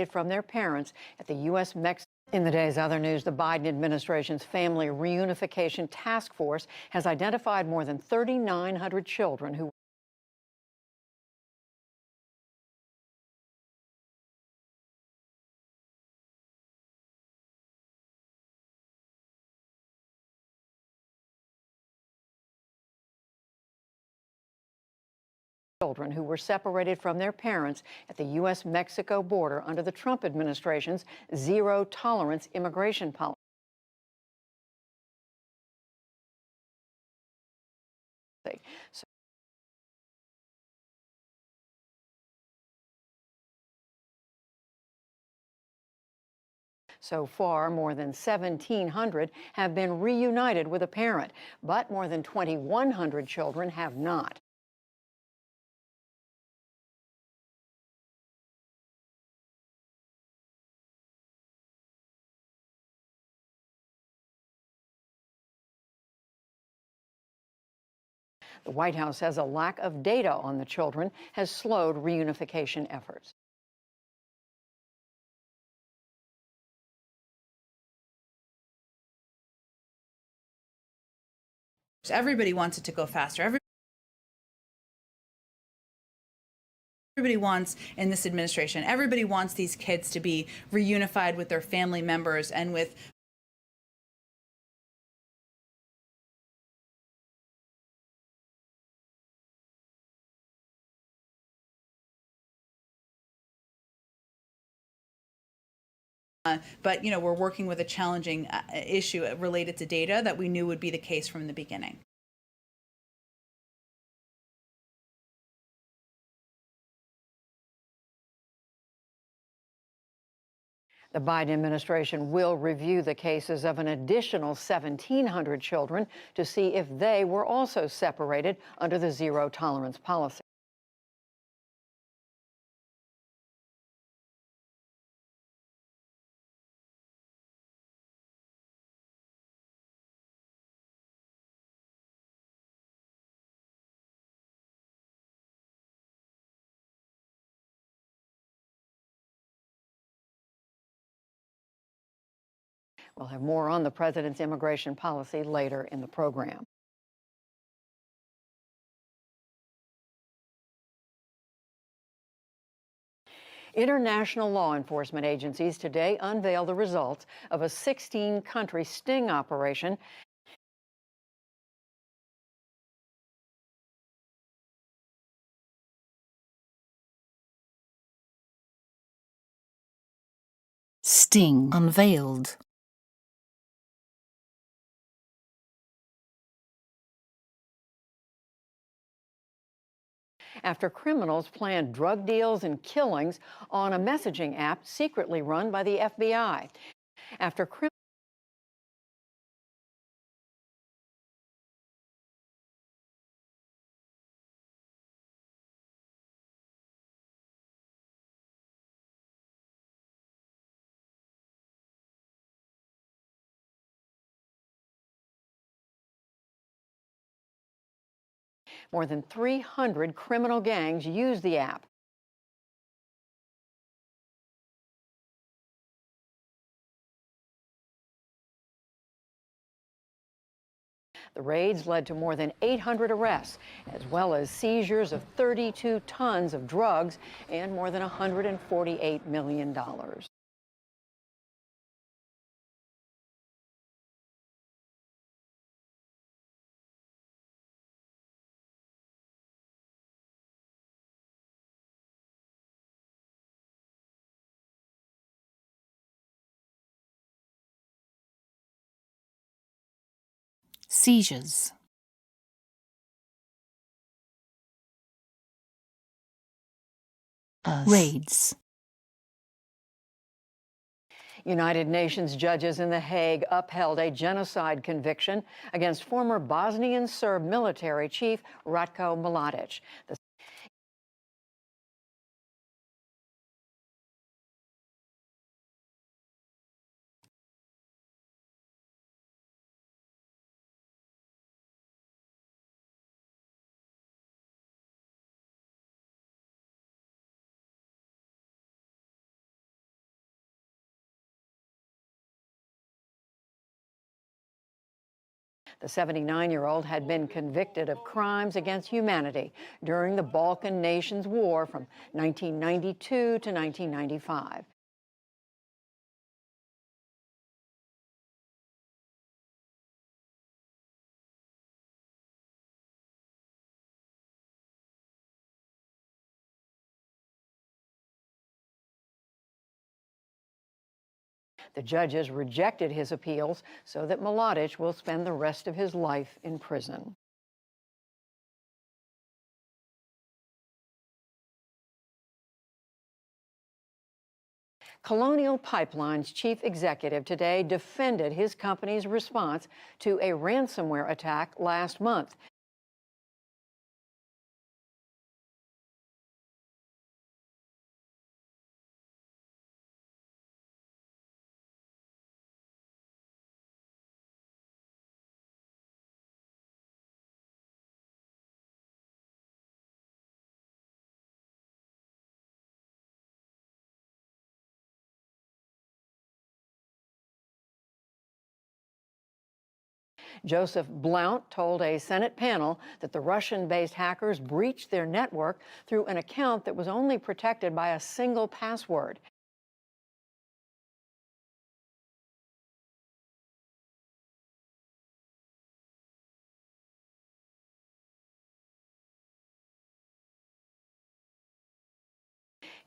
from their parents at the U.S.-Mexico. In the day's other news, the Biden administration's Family Reunification Task Force has identified more than 3,900 children who were separated from their parents at the U.S.-Mexico border under the Trump administration's zero-tolerance immigration policy. So far, more than 1,700 have been reunited with a parent, but more than 2,100 children have not. The White House says a lack of data on the children has slowed reunification efforts. Everybody wants it to go faster. Everybody wants, in this administration, everybody wants these kids to be reunified with their family members and with but, you know, we're working with a challenging issue related to data that we knew would be the case from the beginning. The Biden administration will review the cases of an additional 1,700 children to see if they were also separated under the zero-tolerance policy. We'll have more on the president's immigration policy later in the program. International law enforcement agencies today unveiled the results of a 16-country sting operation. Sting unveiled. After criminals planned drug deals and killings on a messaging app secretly run by the FBI. After more than 300 criminal gangs use the app. The raids led to more than 800 arrests, as well as seizures of 32 tons of drugs and more than $148 million. Seizures. Raids. United Nations judges in The Hague upheld a genocide conviction against former Bosnian Serb military chief Ratko Mladic. The The 79-year-old had been convicted of crimes against humanity during the Balkan nations' war from 1992 to 1995. The judges rejected his appeals so that Mladic will spend the rest of his life in prison. Colonial Pipeline's chief executive today defended his company's response to a ransomware attack last month. Joseph Blount told a Senate panel that the Russian-based hackers breached their network through an account that was only protected by a single password.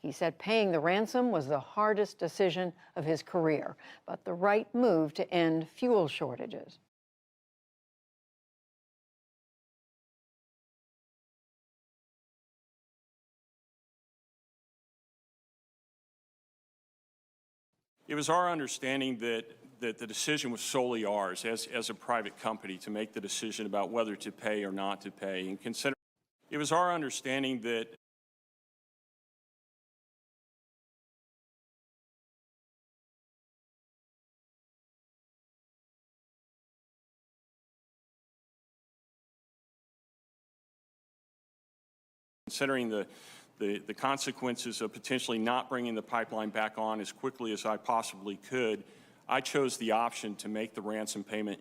He said paying the ransom was the hardest decision of his career, but the right move to end fuel shortages. It was our understanding that the decision was solely ours as a private company to make the decision about whether to pay or not to pay. And it was our understanding that considering the consequences of potentially not bringing the pipeline back on as quickly as I possibly could, I chose the option to make the ransom payment.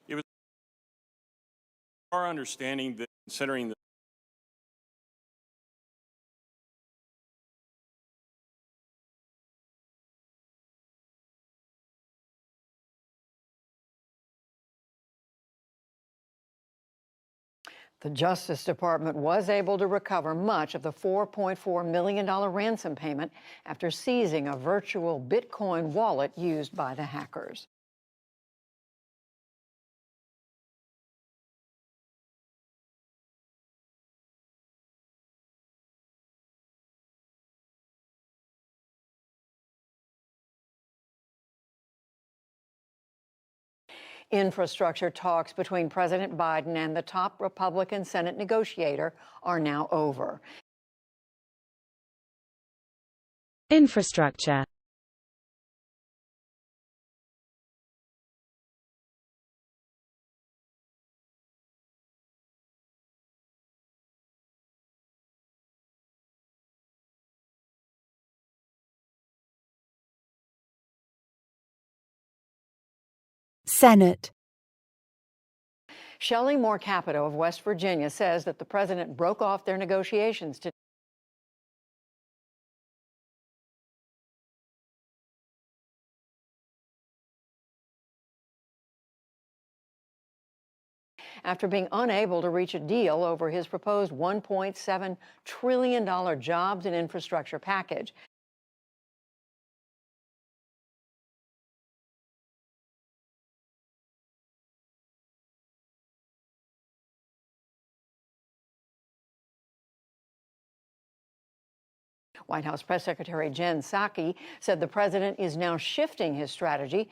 It was our understanding that considering The Justice Department was able to recover much of the $4.4 million ransom payment after seizing a virtual Bitcoin wallet used by the hackers. Infrastructure talks between President Biden and the top Republican Senate negotiator are now over. Infrastructure. Senate. Shelley Moore Capito of West Virginia says that the president broke off their negotiations today after being unable to reach a deal over his proposed $1.7 trillion jobs and infrastructure package. White House Press Secretary Jen Psaki said the president is now shifting his strategy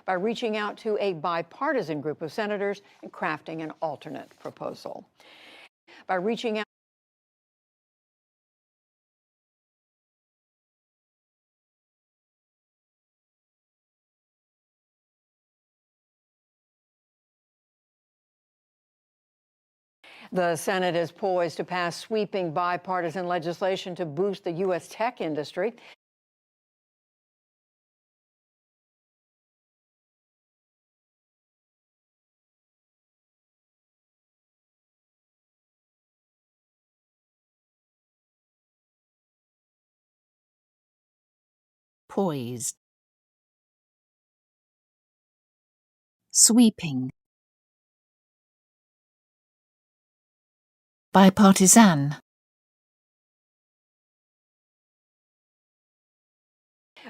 by reaching out to a bipartisan group of senators and crafting an alternate proposal. By reaching out The Senate is poised to pass sweeping bipartisan legislation to boost the U.S. tech industry. Poised. Sweeping. Bipartisan.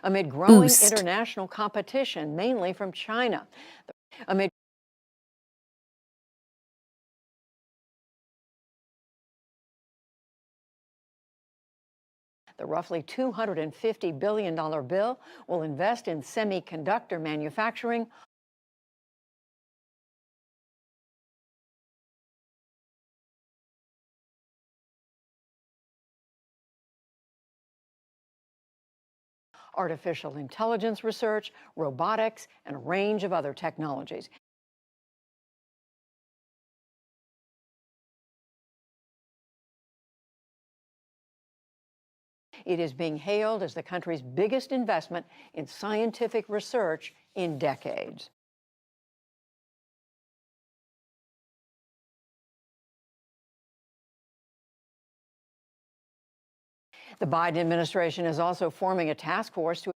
Amid growing Boost. international competition, mainly from China. Amid the roughly $250 billion bill will invest in semiconductor manufacturing. Artificial intelligence research, robotics, and a range of other technologies. It is being hailed as the country's biggest investment in scientific research in decades. The Biden administration is also forming a task force to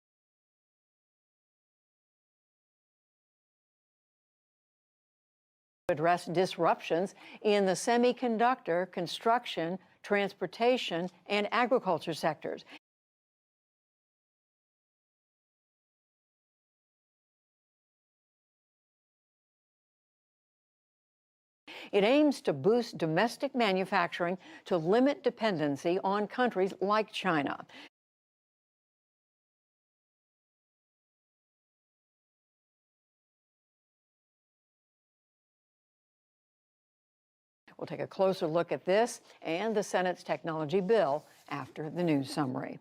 address disruptions in the semiconductor, construction, transportation, and agriculture sectors. It aims to boost domestic manufacturing to limit dependency on countries like China. We'll take a closer look at this and the Senate's technology bill after the news summary.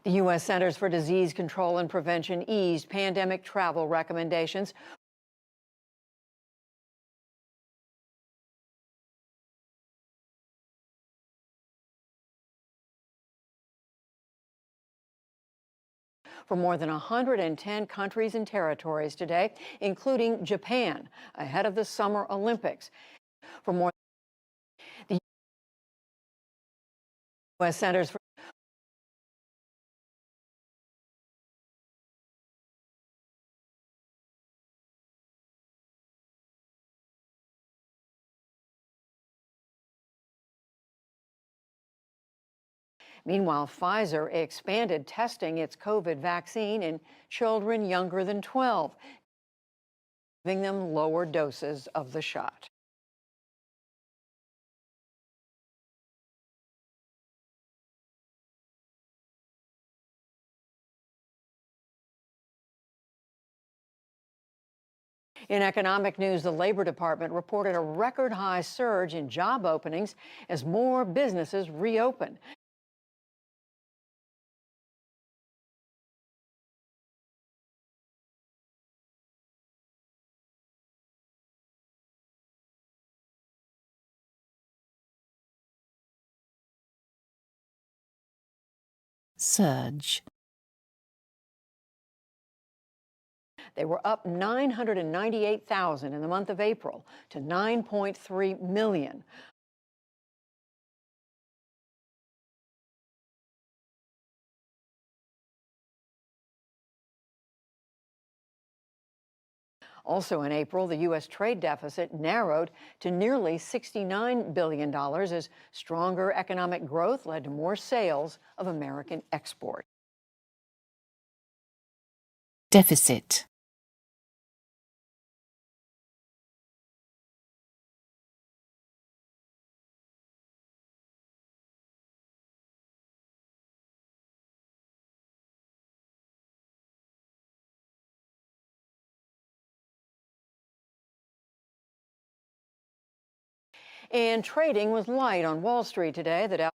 The U.S. Centers for Disease Control and Prevention eased pandemic travel recommendations for more than 110 countries and territories today, including Japan, ahead of the Summer Olympics. For more, the U.S. Centers for Meanwhile, Pfizer expanded testing its COVID vaccine in children younger than 12, giving them lower doses of the shot. In economic news, the Labor Department reported a record-high surge in job openings as more businesses reopen. Surge. They were up 998,000 in the month of April to 9.3 million. Also in April, the U.S. trade deficit narrowed to nearly $69 billion as stronger economic growth led to more sales of American exports. Deficit. And trading was light on Wall Street today. The Dow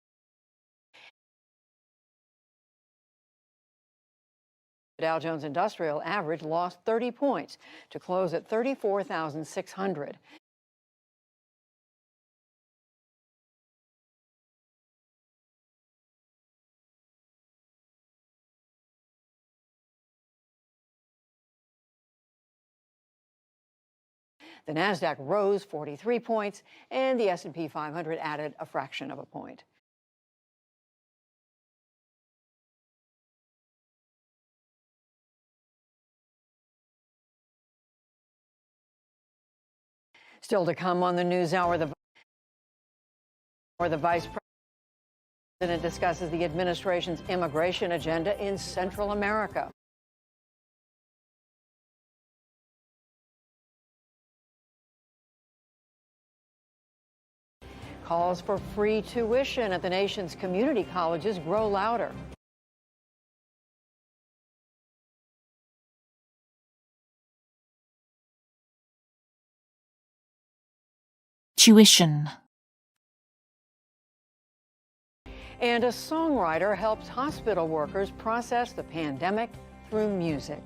The Dow Jones Industrial Average lost 30 points to close at 34,600. The Nasdaq rose 43 points, and the S&P 500 added a fraction of a point. Still to come on the NewsHour, the Vice President discusses the administration's immigration agenda in Central America. Calls for free tuition at the nation's community colleges grow louder. Tuition. And a songwriter helps hospital workers process the pandemic through music.